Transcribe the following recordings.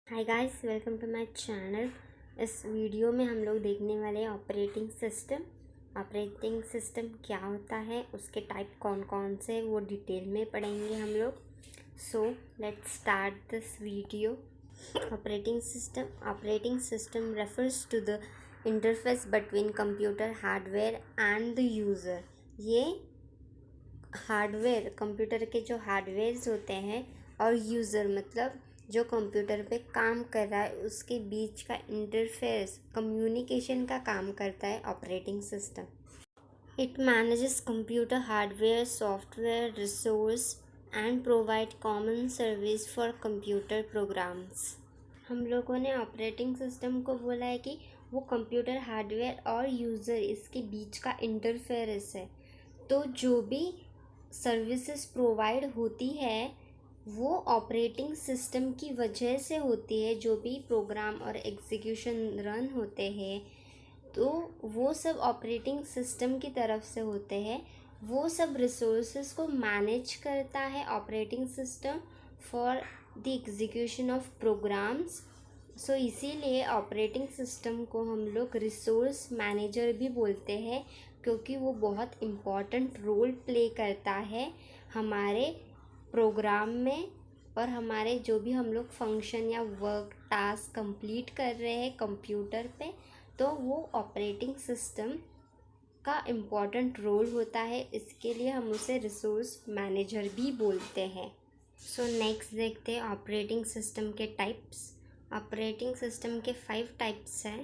Hi guys, welcome to my channel. इस video में हम लोग देखने वाले हैं ऑपरेटिंग सिस्टम। ऑपरेटिंग सिस्टम क्या होता है, उसके टाइप कौन कौन से, वो डिटेल में पढ़ेंगे हम लोग। So let's start this video. Operating system refers to the interface between computer hardware and the user. ये हार्डवेयर, कंप्यूटर के जो हार्डवेयर्स होते हैं और यूज़र मतलब जो कंप्यूटर पे काम कर रहा है, उसके बीच का इंटरफेस, कम्युनिकेशन का काम करता है operating system. It manages computer hardware, software, resource and provide common service for computer programs. हम लोगों ने ऑपरेटिंग सिस्टम को बोला है कि वो कंप्यूटर हार्डवेयर और यूज़र, इसके बीच का इंटरफेरेंस है। तो जो भी सर्विसेज प्रोवाइड होती है वो ऑपरेटिंग सिस्टम की वजह से होती है। जो भी प्रोग्राम और एग्जीक्यूशन रन होते हैं तो वो सब ऑपरेटिंग सिस्टम की तरफ से होते हैं। वो सब रिसोर्सेज को मैनेज करता है operating system for the execution of programs. So इसीलिए ऑपरेटिंग सिस्टम को हम लोग रिसोर्स मैनेजर भी बोलते हैं, क्योंकि वो बहुत इम्पॉर्टेंट रोल प्ले करता है हमारे प्रोग्राम में और हमारे जो भी हम लोग फंक्शन या वर्क टास्क कंप्लीट कर रहे हैं कंप्यूटर पे, तो वो ऑपरेटिंग सिस्टम का इम्पॉर्टेंट रोल होता है। इसके लिए हम उसे रिसोर्स मैनेजर भी बोलते हैं। सो नेक्स्ट देखते हैं ऑपरेटिंग सिस्टम के टाइप्स। ऑपरेटिंग सिस्टम के 5 टाइप्स हैं: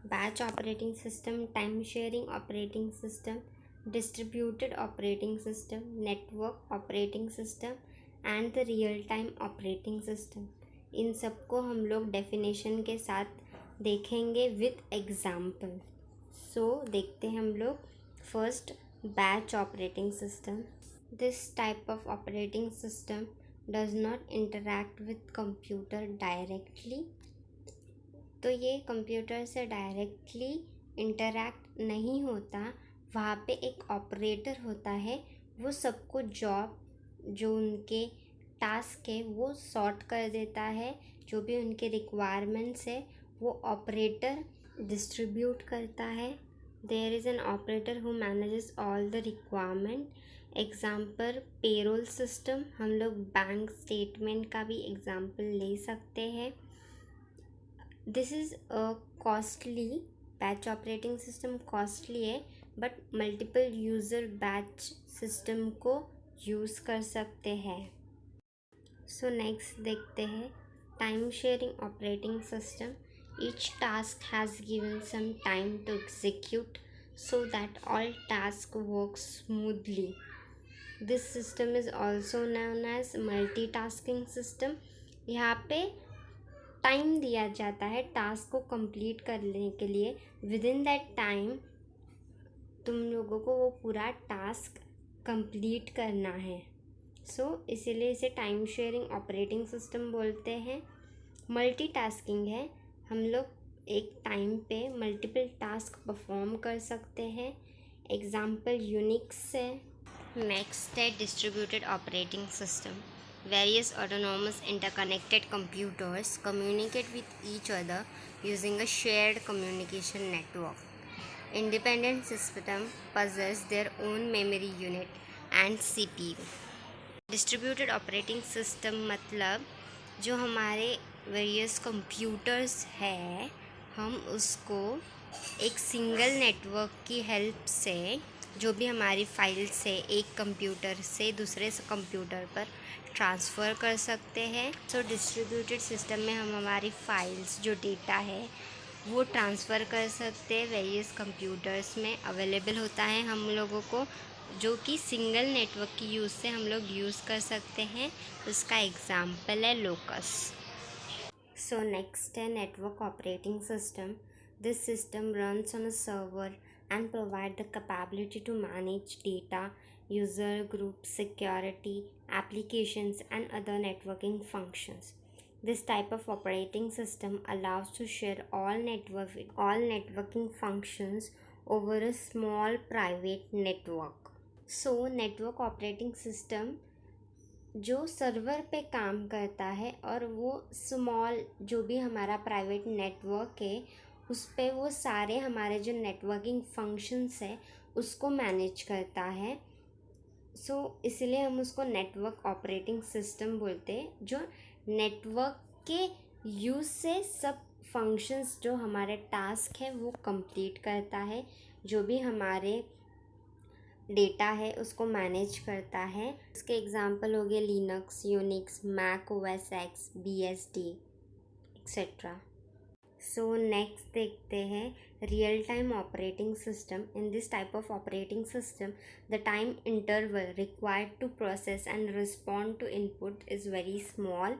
batch operating system, time sharing operating system, distributed operating system, network operating system and the real time operating system. इन सबको हम लोग डेफिनेशन के साथ देखेंगे विद एग्जाम्पल। सो देखते हैं हम लोग। First, batch operating system. This type of operating system does not interact with computer directly. तो ये कंप्यूटर से डायरेक्टली इंटरैक्ट नहीं होता। वहाँ पे एक ऑपरेटर होता है, वो सबको जॉब, जो उनके टास्क है वो सॉर्ट कर देता है। जो भी उनके रिक्वायरमेंट्स है वो ऑपरेटर डिस्ट्रीब्यूट करता है। There is an operator who manages all the requirement. Example, payroll system. हम लोग बैंक स्टेटमेंट का भी एग्जाम्पल ले सकते हैं। This is a costly, batch operating system costly है, but multiple user batch system को यूज़ कर सकते हैं। सो नेक्स्ट देखते हैं time sharing operating system. Each task has given some time to execute so that all tasks work smoothly. This system is also known as multitasking system. यहाँ पे time दिया जाता है टास्क को कंप्लीट करने के लिए। विद इन दैट टाइम तुम लोगों को वो पूरा टास्क कंप्लीट करना है। सो इसीलिए इसे टाइम शेयरिंग ऑपरेटिंग सिस्टम बोलते हैं। मल्टीटास्किंग है, हम लोग एक टाइम पे मल्टीपल टास्क परफॉर्म कर सकते हैं। एग्जाम्पल यूनिक्स है। नेक्स्ट है distributed operating system. Various autonomous interconnected computers communicate with each other using a shared communication network. Independent systems possess their own memory unit and CPU. Distributed operating system मतलब जो हमारे various computers है, हम उसको एक single network की help से, जो भी हमारी फाइल्स है, एक कंप्यूटर से दूसरे कंप्यूटर पर ट्रांसफ़र कर सकते हैं। सो डिस्ट्रीब्यूटेड सिस्टम में हम हमारी फाइल्स, जो डेटा है, वो ट्रांसफ़र कर सकते हैं। वेरियस कंप्यूटर्स में अवेलेबल होता है हम लोगों को, जो कि सिंगल नेटवर्क की यूज़ से हम लोग यूज़ कर सकते हैं। उसका एग्जाम्पल है लोकस। सो नेक्स्ट है network operating system. This system runs on a server and provide the capability to manage data, user groups, security, applications, and other networking functions. This type of operating system allows to share all networking functions over a small private network. So, network operating system जो server पे काम करता है और वो small जो भी हमारा प्राइवेट नेटवर्क है उस पे वो सारे हमारे जो नेटवर्किंग फंक्शंस है उसको मैनेज करता है। इसलिए हम उसको नेटवर्क ऑपरेटिंग सिस्टम बोलते हैं, जो नेटवर्क के यूज़ से सब फंक्शंस जो हमारे टास्क है वो कंप्लीट करता है, जो भी हमारे डेटा है उसको मैनेज करता है। इसके एग्जांपल हो गए Linux, Unix, Mac OS X, BSD etcetera. Next देखते हैं real time operating system. In this type of operating system the time interval required to process and respond to input is very small.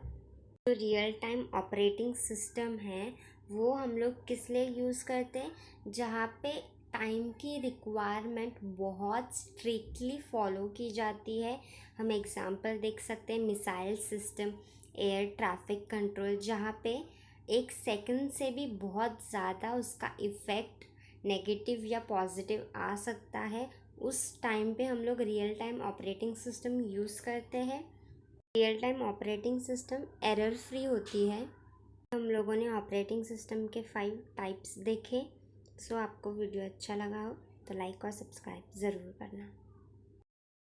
जो real time operating system है वो हम लोग किस लिए use करते हैं, जहाँ पे टाइम की रिक्वायरमेंट बहुत स्ट्रिक्टली फॉलो की जाती है। हम एग्जांपल देख सकते हैं missile system, air traffic control, जहाँ पे एक सेकंड से भी बहुत ज़्यादा उसका इफ़ेक्ट नेगेटिव या पॉजिटिव आ सकता है। उस टाइम पे हम लोग real time operating system use करते हैं। Real time operating system error free होती है। हम लोगों ने ऑपरेटिंग सिस्टम के 5 टाइप्स देखे। आपको वीडियो अच्छा लगा हो तो लाइक और सब्सक्राइब ज़रूर करना।